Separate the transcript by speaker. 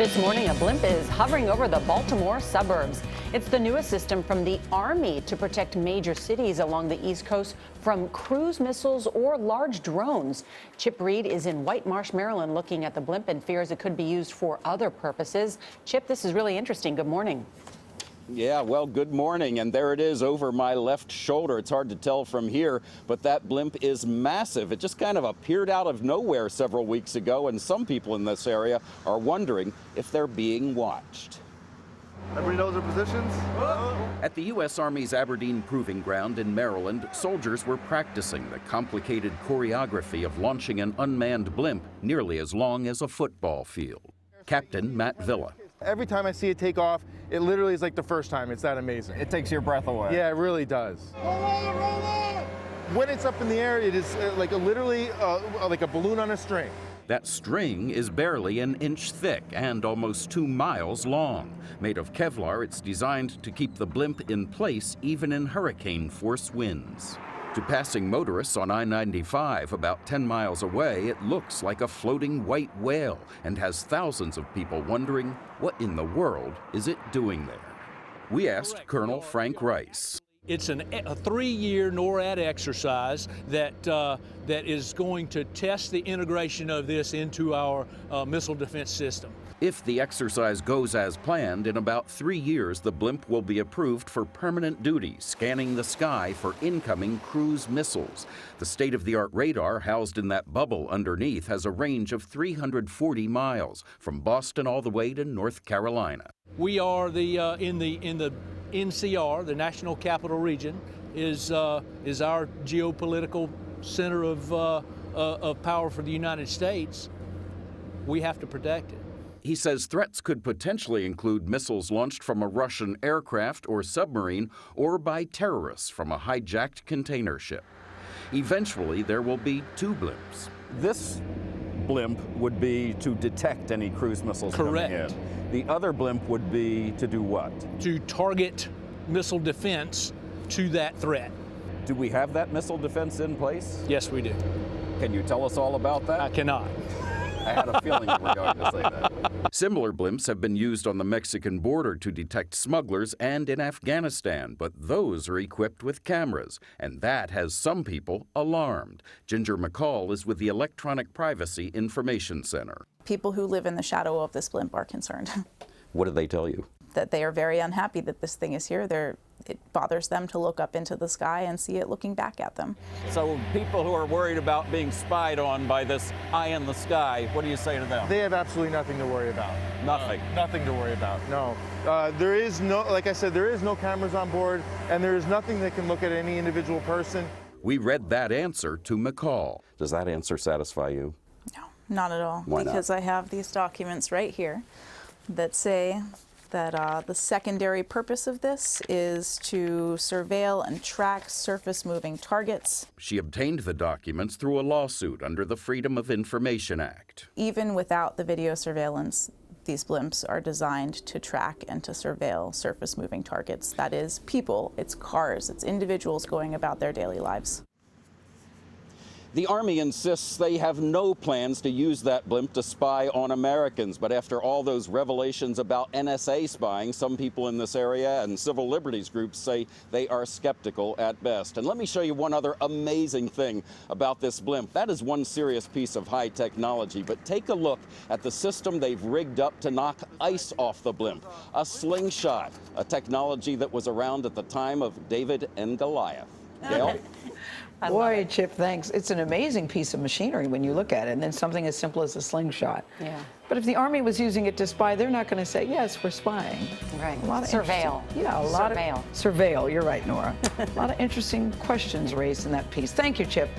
Speaker 1: This morning, a blimp is hovering over the Baltimore suburbs. It's the newest system from the Army to protect major cities along the East Coast from cruise missiles or large drones. Chip Reed is in White Marsh, Maryland, looking at the blimp and fears it could be used for other purposes. Chip, this is really interesting. Good morning.
Speaker 2: Yeah, well, good morning. And there it is over my left shoulder. It's hard to tell from here, but that blimp is massive. It just kind of appeared out of nowhere several weeks ago, and some people in this area are wondering if they're being watched.
Speaker 3: Everybody knows their positions?
Speaker 2: At the U.S. Army's Aberdeen Proving Ground in Maryland, soldiers were practicing the complicated choreography of launching an unmanned blimp nearly as long as a football field. Captain Matt Villa.
Speaker 3: Every time I see it take off, it literally is like the first time. It's that amazing.
Speaker 4: It takes your breath away.
Speaker 3: Yeah, it really does. When it's up in the air, it is like literally like a balloon on a string.
Speaker 2: That string is barely an inch thick and almost 2 miles long. Made of Kevlar, it's designed to keep the blimp in place even in hurricane-force winds. To passing motorists on I-95 about 10 miles away, it looks like a floating white whale and has thousands of people wondering, what in the world is it doing there? We asked Colonel Frank Rice.
Speaker 5: It's a 3-year NORAD exercise that is going to test the integration of this into our missile defense system.
Speaker 2: If the exercise goes as planned, in about 3 years, the blimp will be approved for permanent duty, scanning the sky for incoming cruise missiles. The state-of-the-art radar housed in that bubble underneath has a range of 340 miles, from Boston all the way to North Carolina.
Speaker 5: We are in the NCR, the National Capital Region, is our geopolitical center of power for the United States. We have to protect it.
Speaker 2: He says threats could potentially include missiles launched from a Russian aircraft or submarine or by terrorists from a hijacked container ship. Eventually, there will be 2 blimps.
Speaker 4: This blimp would be to detect any cruise missiles
Speaker 5: Correct.
Speaker 4: coming in. The other blimp would be to do what?
Speaker 5: To target missile defense to that threat.
Speaker 4: Do we have that missile defense in place?
Speaker 5: Yes, we do.
Speaker 4: Can you tell us all about that?
Speaker 5: I cannot.
Speaker 4: I had a feeling you were going to say that.
Speaker 2: Similar blimps have been used on the Mexican border to detect smugglers and in Afghanistan, but those are equipped with cameras, and that has some people alarmed. Ginger McCall is with the Electronic Privacy Information Center.
Speaker 6: People who live in the shadow of this blimp are concerned.
Speaker 4: What did they tell you?
Speaker 6: That they are very unhappy that this thing is here. It bothers them to look up into the sky and see it looking back at them.
Speaker 4: So people who are worried about being spied on by this eye in the sky, what do you say to them?
Speaker 3: They have absolutely nothing to worry about.
Speaker 4: Nothing.
Speaker 3: Nothing to worry about, no. There is no, like I said, there is no cameras on board, and there is nothing that can look at any individual person.
Speaker 2: We read that answer to McCall.
Speaker 4: Does that answer satisfy you?
Speaker 6: No, not at all.
Speaker 4: Why not?
Speaker 6: Because I have these documents right here that say that the secondary purpose of this is to surveil and track surface-moving targets.
Speaker 2: She obtained the documents through a lawsuit under the Freedom of Information Act.
Speaker 6: Even without the video surveillance, these blimps are designed to track and to surveil surface-moving targets. That is people, it's cars, it's individuals going about their daily lives.
Speaker 2: The Army insists they have no plans to use that blimp to spy on Americans. But after all those revelations about NSA spying, some people in this area and civil liberties groups say they are skeptical at best. And let me show you one other amazing thing about this blimp. That is one serious piece of high technology. But take a look at the system they've rigged up to knock ice off the blimp. A slingshot, a technology that was around at the time of David and Goliath. Gail?
Speaker 7: Boy, Chip, thanks. It's an amazing piece of machinery when you look at it, and then something as simple as a slingshot.
Speaker 1: Yeah.
Speaker 7: But if the Army was using it to spy, they're not going to say, yes, we're spying.
Speaker 1: Right.
Speaker 7: A lot of
Speaker 1: Surveil.
Speaker 7: Yeah, a lot
Speaker 1: Surveil.
Speaker 7: of surveil. You're right, Nora. A lot of interesting questions raised in that piece. Thank you, Chip.